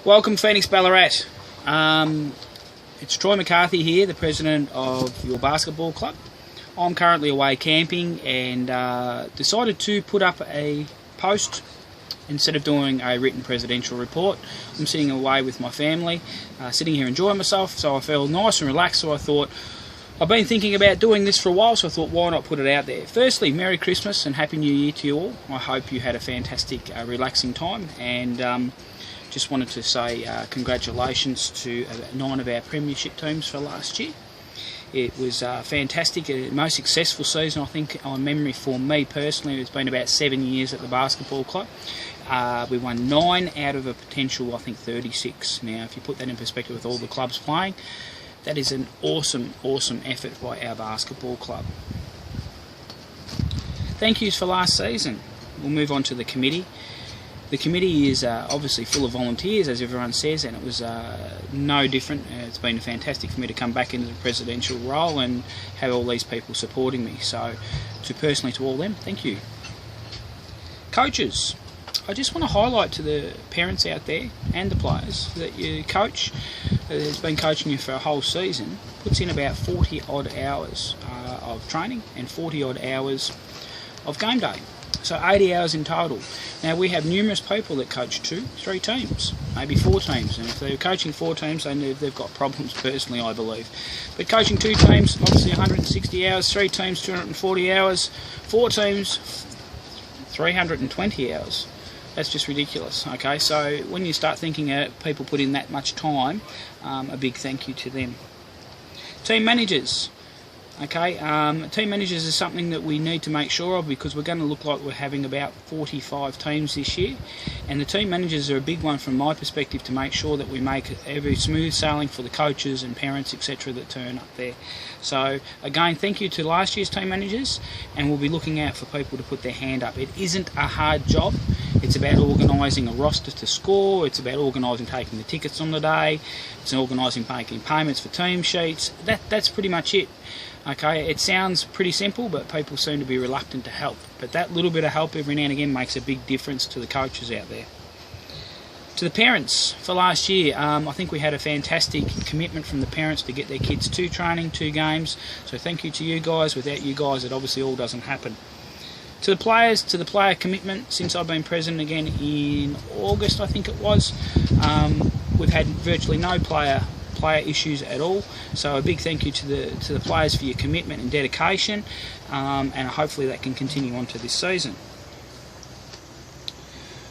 Welcome, Phoenix Ballarat. It's Troy McCarthy here, the president of your basketball club. I'm currently away camping and decided to put up a post instead of doing a written presidential report. I'm sitting away with my family, sitting here enjoying myself, so I feel nice and relaxed. So I thought, I've been thinking about doing this for a while, so I thought, why not put it out there? Firstly, Merry Christmas and Happy New Year to you all. I hope you had a fantastic, relaxing time, and just wanted to say congratulations to 9 of our premiership teams for last year. It was fantastic, a most successful season, I think, on memory for me personally. It's been about 7 years at the basketball club. We won 9 out of a potential, I think, 36. Now, if you put that in perspective with all the clubs playing, that is an awesome, awesome effort by our basketball club. Thank yous for last season. We'll move on to the committee. The committee is obviously full of volunteers, as everyone says, and it was no different. It's been fantastic for me to come back into the presidential role and have all these people supporting me. So, personally to all them, thank you. Coaches, I just want to highlight to the parents out there and the players that your coach, who's been coaching you for a whole season, puts in about 40 odd hours of training and 40 odd hours of game day. So 80 hours in total. Now, we have numerous people that coach 2, 3 teams, maybe 4 teams, and if they're coaching 4 teams, they've got problems personally, I believe. But coaching 2 teams, obviously 160 hours, 3 teams, 240 hours, 4 teams, 320 hours. That's just ridiculous, okay? So when you start thinking people put in that much time, a big thank you to them. Team managers. Okay, team managers is something that we need to make sure of, because we're going to look like we're having about 45 teams this year, and the team managers are a big one from my perspective, to make sure that we make every smooth sailing for the coaches and parents, etc., that turn up there. So again, thank you to last year's team managers, and we'll be looking out for people to put their hand up. It isn't a hard job. It's about organising a roster to score, it's about organising taking the tickets on the day, it's organising making payments for team sheets. That's pretty much it. Okay, it sounds pretty simple, but people seem to be reluctant to help. But that little bit of help every now and again makes a big difference to the coaches out there. To the parents for last year, I think we had a fantastic commitment from the parents to get their kids to training, to games. So thank you to you guys. Without you guys, it obviously all doesn't happen. To the players, to the player commitment, since I've been president again in August, I think it was, we've had virtually no player issues at all. So a big thank you to the players for your commitment and dedication, and hopefully that can continue on to this season.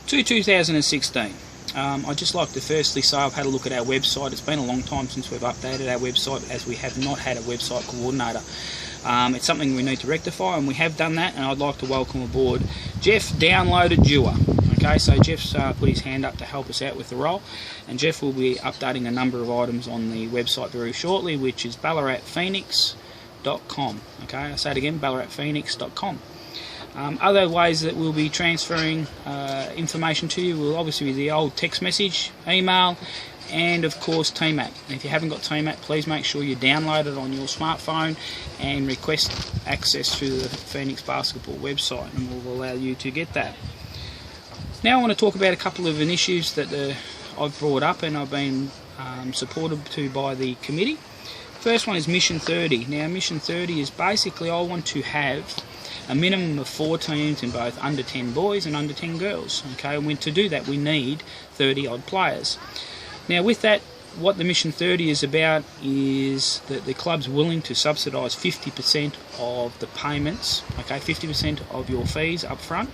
To 2016. I'd just like to firstly say I've had a look at our website. It's been a long time since we've updated our website, as we have not had a website coordinator. It's something we need to rectify, and we have done that, and I'd like to welcome aboard Jeff Downloaded Dewar. Okay, so Jeff's put his hand up to help us out with the role, and Jeff will be updating a number of items on the website very shortly, which is ballaratphoenix.com. Okay, I say it again, ballaratphoenix.com. Other ways that we'll be transferring information to you will obviously be the old text message, email, and of course TMAP. If you haven't got TMAP, please make sure you download it on your smartphone and request access to the Phoenix Basketball website, and we'll allow you to get that. Now I want to talk about a couple of initiatives that I've brought up and I've been supported to by the committee. First one is Mission 30. Now Mission 30 is basically, I want to have a minimum of 4 teams in both under 10 boys and under 10 girls. Okay, and to do that we need 30 odd players. Now with that, what the Mission 30 is about is that the club's willing to subsidise 50% of the payments, okay, 50% of your fees up front,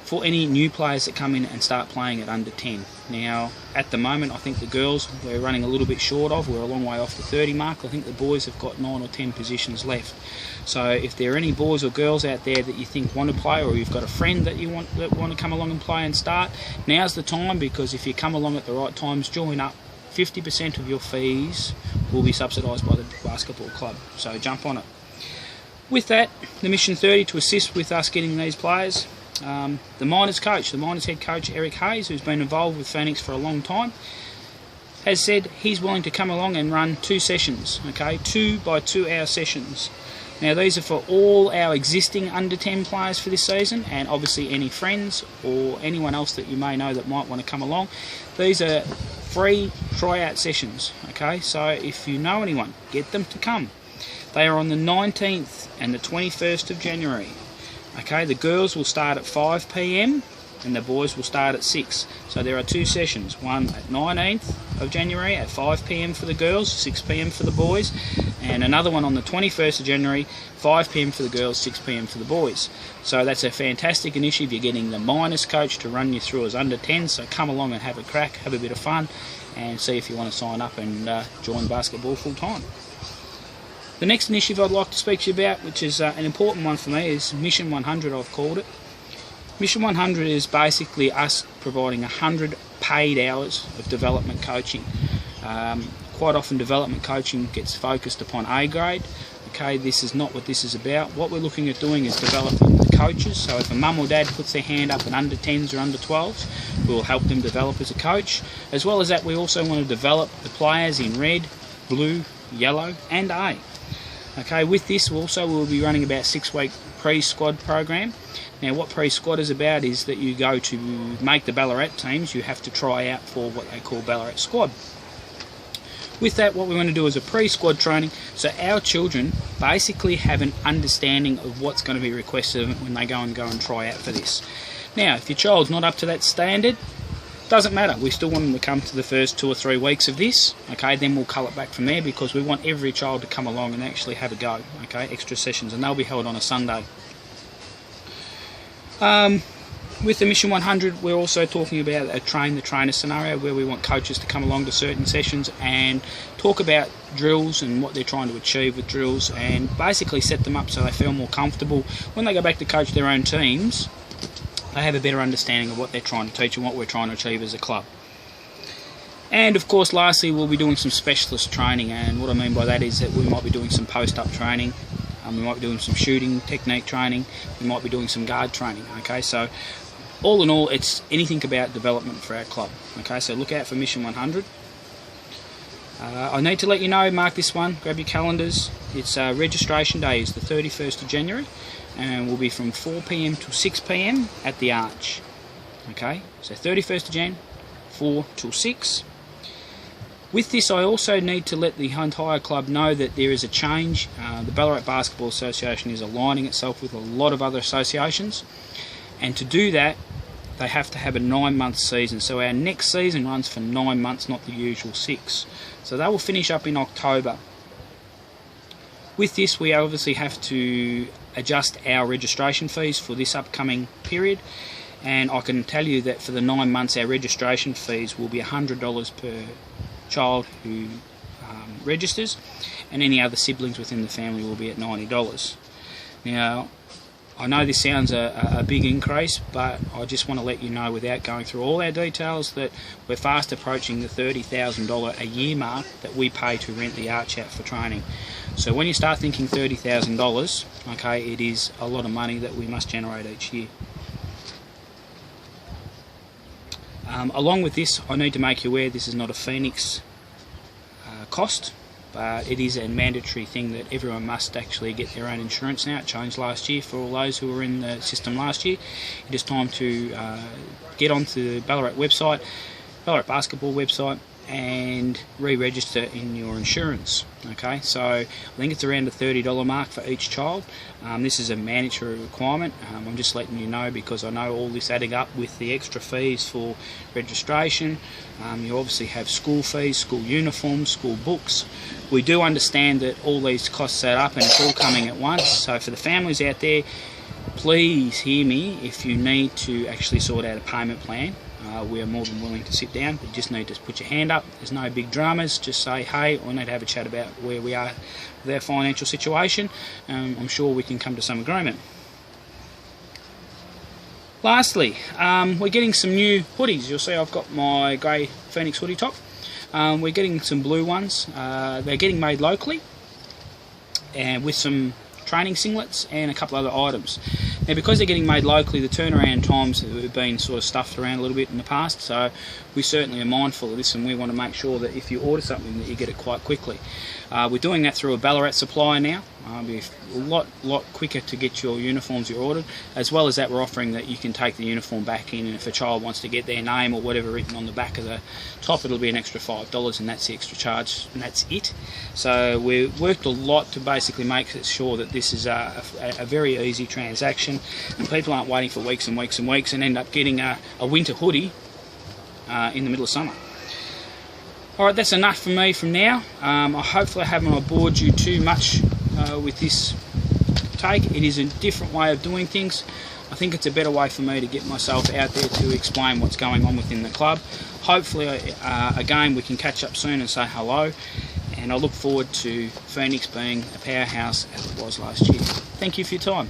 for any new players that come in and start playing at under 10. Now, at the moment, I think the girls we're running a little bit short of. We're a long way off the 30 mark. I think the boys have got 9 or 10 positions left. So if there are any boys or girls out there that you think want to play, or you've got a friend that you want to come along and play and start, now's the time, because if you come along at the right times, join up, 50% of your fees will be subsidised by the basketball club. So jump on it. With that, the Mission 30, to assist with us getting these players, the Miners coach, the Miners head coach Eric Hayes, who's been involved with Phoenix for a long time, has said he's willing to come along and run 2 sessions, okay, 2 by 2 hour sessions Now these are for all our existing under 10 players for this season, and obviously any friends or anyone else that you may know that might want to come along. These are free tryout sessions, okay? So if you know anyone, get them to come. They are on the 19th and the 21st of January. Okay, the girls will start at 5 PM and the boys will start at 6. So there are two sessions, one at 19th of January at 5 PM for the girls, 6 PM for the boys, and another one on the 21st of January, 5 PM for the girls, 6 PM for the boys. So that's a fantastic initiative. You're getting the minors coach to run you through as under 10, so come along and have a crack, have a bit of fun, and see if you want to sign up and join basketball full time. The next initiative I'd like to speak to you about, which is an important one for me, is Mission 100, I've called it. Mission 100 is basically us providing 100 paid hours of development coaching. Quite often development coaching gets focused upon A grade. Okay, this is not what this is about. What we're looking at doing is developing the coaches. So if a mum or dad puts their hand up at under 10s or under 12s, we'll help them develop as a coach. As well as that, we also want to develop the players in red, blue, yellow and A. Okay, with this we'll be running about 6-week pre-squad program. Now what pre-squad is about is that you go to make the Ballarat teams, you have to try out for what they call Ballarat squad. With that, what we want to do is a pre-squad training, so our children basically have an understanding of what's going to be requested of them when they go and try out for this. Now if your child's not up to that standard, doesn't matter, we still want them to come to the first 2 or 3 weeks of this, okay, then we'll cull it back from there, because we want every child to come along and actually have a go, okay, extra sessions, and they'll be held on a Sunday. With the Mission 100, we're also talking about a train the trainer scenario, where we want coaches to come along to certain sessions and talk about drills and what they're trying to achieve with drills, and basically set them up so they feel more comfortable when they go back to coach their own teams. They have a better understanding of what they're trying to teach and what we're trying to achieve as a club. And of course, lastly, we'll be doing some specialist training, and what I mean by that is that we might be doing some post-up training, we might be doing some shooting technique training, we might be doing some guard training, okay? So all in all, it's anything about development for our club, okay? So look out for Mission 100. I need to let you know, mark this one, grab your calendars. It's registration day is the 31st of January, and will be from 4 PM to 6 PM at the Arch. Okay, so 31st of Jan, 4 till 6. With this, I also need to let the entire club know that there is a change. The Ballarat Basketball Association is aligning itself with a lot of other associations, and to do that, they have to have a 9-month season. So our next season runs for 9 months, not the usual 6. So they will finish up in October. With this, we obviously have to adjust our registration fees for this upcoming period, and I can tell you that for the 9 months our registration fees will be $100 per child who registers, and any other siblings within the family will be at $90. Now I know this sounds a big increase, but I just want to let you know, without going through all our details, that we're fast approaching the $30,000 a year mark that we pay to rent the Arch out for training. So when you start thinking $30,000, okay, it is a lot of money that we must generate each year. Along with this, I need to make you aware this is not a Phoenix cost, but it is a mandatory thing that everyone must actually get their own insurance now. It changed last year for all those who were in the system last year. It is time to get onto the Ballarat website, Ballarat Basketball website, and re-register in your insurance. Okay, so I think it's around the $30 mark for each child. This is a mandatory requirement. I'm just letting you know because I know all this adding up with the extra fees for registration. You obviously have school fees, school uniforms, school books. We do understand that all these costs add up and it's all coming at once. So for the families out there, please hear me. If you need to actually sort out a payment plan, we are more than willing to sit down. You just need to put your hand up. There's no big dramas. Just say, hey, I need to have a chat about where we are with our financial situation. I'm sure we can come to some agreement. Lastly, we're getting some new hoodies. You'll see I've got my grey Phoenix hoodie top. We're getting some blue ones. They're getting made locally, and with some training singlets and a couple other items. Now, because they're getting made locally, the turnaround times have been sort of stuffed around a little bit in the past, so we certainly are mindful of this, and we want to make sure that if you order something that you get it quite quickly. We're doing that through a Ballarat supplier now. It'll be a lot quicker to get your uniforms you ordered. As well as that, we're offering that you can take the uniform back in, and if a child wants to get their name or whatever written on the back of the top, it'll be an extra $5, and that's the extra charge, and that's it. So we've worked a lot to basically make sure that this is a very easy transaction, and people aren't waiting for weeks and weeks and weeks and end up getting a winter hoodie in the middle of summer. Alright, that's enough for me from now. Hopefully I haven't bored you too much with this take. It is a different way of doing things. I think it's a better way for me to get myself out there to explain what's going on within the club. Hopefully, again, we can catch up soon and say hello. And I look forward to Phoenix being a powerhouse as it was last year. Thank you for your time.